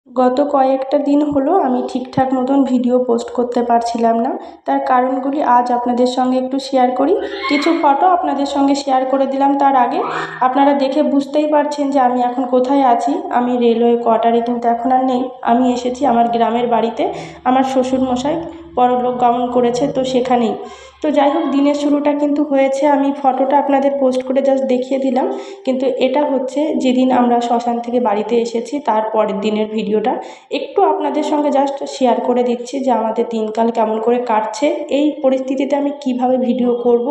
গত কয়েকটা দিন হলো আমি ঠিকঠাক মতন ভিডিও পোস্ট করতে পারছিলাম না। তার কারণগুলি আজ আপনাদের সঙ্গে একটু শেয়ার করি। কিছু ফটো আপনাদের সঙ্গে শেয়ার করে দিলাম। তার আগে আপনারা দেখে বুঝতেই পারছেন যে আমি এখন কোথায় আছি। আমি রেলওয়ে কোয়ার্টারে কিন্তু এখন আর নেই। আমি এসেছি আমার গ্রামের বাড়িতে। আমার শ্বশুরমশাই পরলোক গমন করেছে, তো সেখানেই। তো যাই হোক, দিনের শুরুটা কিন্তু হয়েছে, আমি ফটোটা আপনাদের পোস্ট করে জাস্ট দেখিয়ে দিলাম। কিন্তু এটা হচ্ছে যেদিন আমরা শ্মশান থেকে বাড়িতে এসেছি তার পরের দিনের ভিডিওটা। একটু আপনাদের সঙ্গে জাস্ট শেয়ার করে দিচ্ছি যে আমাদের দিনকাল কেমন করে কাটছে। এই পরিস্থিতিতে আমি কিভাবে ভিডিও করব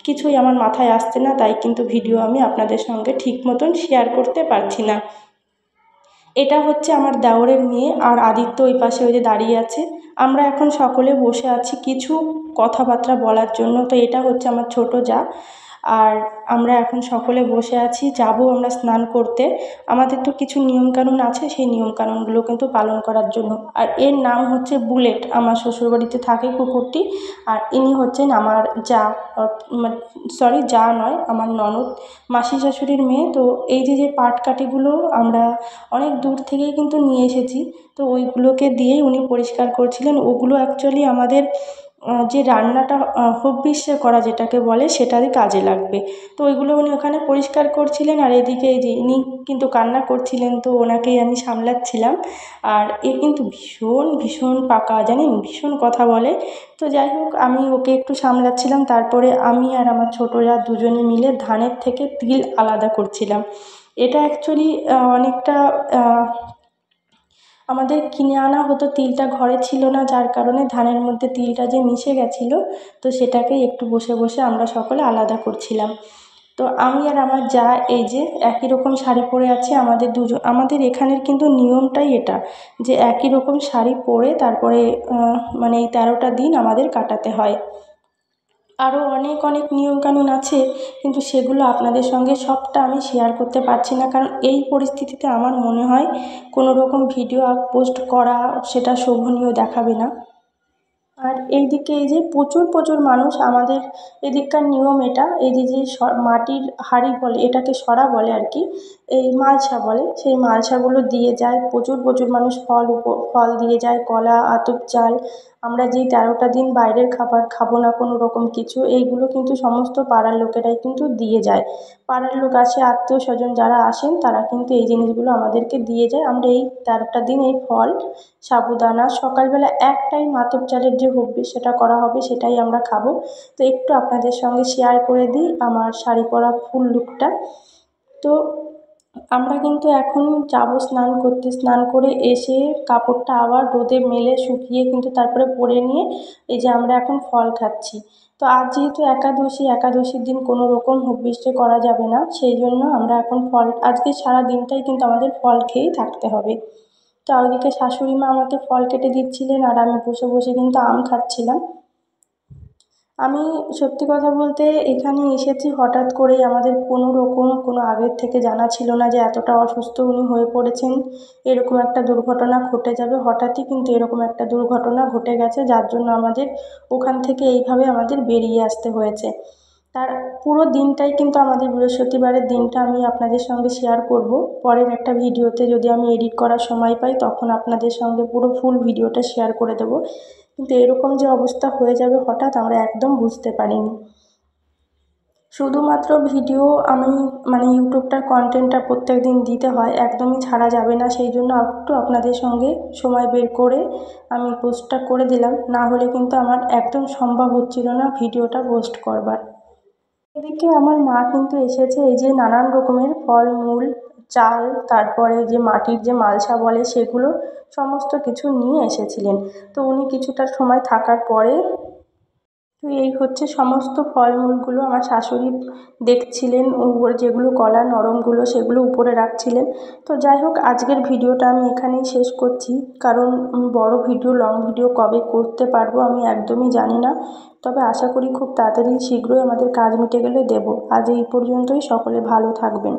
কিছুই আমার মাথায় আসছে না, তাই কিন্তু ভিডিও আমি আপনাদের সঙ্গে ঠিক মতন শেয়ার করতে পারছি না। এটা হচ্ছে আমার দেওরের মেয়ে, আর আদিত্য ওই পাশে ওই যে দাঁড়িয়ে আছে। আমরা এখন সকলে বসে আছি কিছু কথাবার্তা বলার জন্য। তো এটা হচ্ছে আমার ছোট জা। আর আমরা এখন সকলে বসে আছি, যাব আমরা স্নান করতে। আমাদের তো কিছু নিয়মকানুন আছে, সেই নিয়মকানুনগুলো কিন্তু পালন করার জন্য। আর এর নাম হচ্ছে বুলেট, আমার শ্বশুরবাড়িতে থাকে কুকুরটি। আর ইনি হচ্ছেন আমার জা, সরি জা নয়, আমার ননদ, মাসি শাশুড়ির মেয়ে। তো এই যে যে পাটকাঠিগুলো আমরা অনেক দূর থেকেই কিন্তু নিয়ে এসেছি, তো ওইগুলোকে দিয়েই উনি পরিষ্কার করছিলেন। ওগুলো অ্যাকচুয়ালি আমাদের যে রান্নাটা হবিষ্যে করা যেটাকে বলে সেটারই কাজে লাগবে। তো ওইগুলো উনি ওখানে পরিষ্কার করছিলেন, আর এদিকে এই যে ইনি কিন্তু কান্না করছিলেন, তো ওনাকেই আমি সামলাচ্ছিলাম। আর এ কিন্তু ভীষণ ভীষণ পাকা, জানেন, ভীষণ কথা বলে। তো যাই হোক, আমি ওকে একটু সামলাচ্ছিলাম। তারপরে আমি আর আমার ছোটোরা দুজনে মিলে ধানের থেকে তিল আলাদা করছিলাম। এটা অ্যাকচুয়ালি অনেকটা আমাদের কিনে আনা হতো, তিলটা ঘরে ছিল না, যার কারণে ধানের মধ্যে তিলটা যে মিশে গেছিলো, তো সেটাকেই একটু বসে বসে আমরা সকলে আলাদা করছিলাম। তো আমি আর আমার জা এই যে একই রকম শাড়ি পরে আছি। আমাদের এখানের কিন্তু নিয়মটাই এটা, যে একই রকম শাড়ি পরে তারপরে মানে এই 13টা দিন আমাদের কাটাতে হয়। আরও অনেক অনেক নিয়মকানুন আছে, কিন্তু সেগুলো আপনাদের সঙ্গে সবটা আমি শেয়ার করতে পারছি না, কারণ এই পরিস্থিতিতে আমার মনে হয় কোনো রকম ভিডিও পোস্ট করা সেটা শোভনীয় দেখাবে না। আর এইদিকে এই যে প্রচুর প্রচুর মানুষ, আমাদের এদিককার নিয়ম এটা, এই যে যে মাটির হাঁড়ি বলে, এটাকে সরা বলে আর কি, এই মালসা বলে, সেই মালসাগুলো দিয়ে যায় প্রচুর প্রচুর মানুষ। ফল দিয়ে যায়, কলা, আতপ চাল। আমরা যেই 13টা দিন বাইরের খাবার খাবো না কোনো রকম কিছু, এইগুলো কিন্তু সমস্ত পাড়ার লোকেরাই কিন্তু দিয়ে যায়। পাড়ার লোক আসে, আত্মীয় স্বজন যারা আসেন তারা কিন্তু এই জিনিসগুলো আমাদেরকে দিয়ে যায়। আমরা এই 13টা দিন এই ফল, সাবুদানা, সকালবেলা এক টাইম আতপ চালের যে হবে সেটা করা হবে, সেটাই আমরা খাবো। তো একটু আপনাদের সঙ্গে শেয়ার করে দিই আমার শাড়ি পরা ফুল লুকটা। তো আমরা কিন্তু এখন যাবো স্নান করতে। স্নান করে এসে কাপড়টা আবার রোদে মেলে শুকিয়ে কিন্তু তারপরে পরে নিয়ে এই যে আমরা এখন ফল খাচ্ছি। তো আজ যেহেতু একাদশী, একাদশীর দিন কোনো রকম হবিষ্যে করা যাবে না, সেই জন্য আমরা এখন ফল, আজকে সারা দিনটাই কিন্তু আমাদের ফল খেয়েই থাকতে হবে। তো ওইদিকে শাশুড়ি মা আমাকে ফল কেটে দিচ্ছিলেন, আর আমি বসে বসে কিন্তু আম খাচ্ছিলাম। আমি সত্যি কথা বলতে এখানে এসেছি হঠাৎ করেই, আমাদের কোনো রকম কোনো আগের থেকে জানা ছিল না যে এতটা অসুস্থ উনি হয়ে পড়েছেন, এরকম একটা দুর্ঘটনা ঘটে যাবে। হঠাৎই কিন্তু এরকম একটা দুর্ঘটনা ঘটে গেছে, যার জন্য আমাদের ওখান থেকে এইভাবে আমাদের বেরিয়ে আসতে হয়েছে। তার পুরো দিনটাই কিন্তু আমাদের বৃহস্পতিবারের দিনটা আমি আপনাদের সঙ্গে শেয়ার করব পরের একটা ভিডিওতে, যদি আমি এডিট করার সময় পাই তখন আপনাদের সঙ্গে পুরো ফুল ভিডিওটা শেয়ার করে দেবো। কিন্তু এরকম যে অবস্থা হয়ে যাবে হঠাৎ, আমরা একদম বুঝতে পারিনি। শুধুমাত্র ভিডিও আমি মানে ইউটিউবটার কন্টেন্টটা প্রত্যেক দিন দিতে হয়, একদমই ছাড়া যাবে না, সেই জন্য একটু আপনাদের সঙ্গে সময় বের করে আমি পোস্টটা করে দিলাম। না হলে কিন্তু আমার একদম সম্ভব হচ্ছিল না ভিডিওটা পোস্ট করবার। এদিকে আমার মা কিন্তু এসেছে, এই যে নানান রকমের ফলমূল, চাল, তারপরে যে মাটির যে মালসা বলে সেগুলো সমস্ত কিছু নিয়ে এসেছিলেন। তো উনি কিছুটা সময় থাকার পরে, তো এই হচ্ছে সমস্ত ফলমূলগুলো আমার শাশুড়ি দেখছিলেন, ওর যেগুলো কলা নরমগুলো সেগুলো উপরে রাখছিলেন। তো যাই হোক, আজকের ভিডিওটা আমি এখানেই শেষ করছি, কারণ বড় ভিডিও, লং ভিডিও কবে করতে পারবো আমি একদমই জানি না। তবে আশা করি খুব তাড়াতাড়ি শীঘ্রই আমাদের কাজ মিটে গেলে দেবো। আজ এই পর্যন্তই, সকলে ভালো থাকবেন।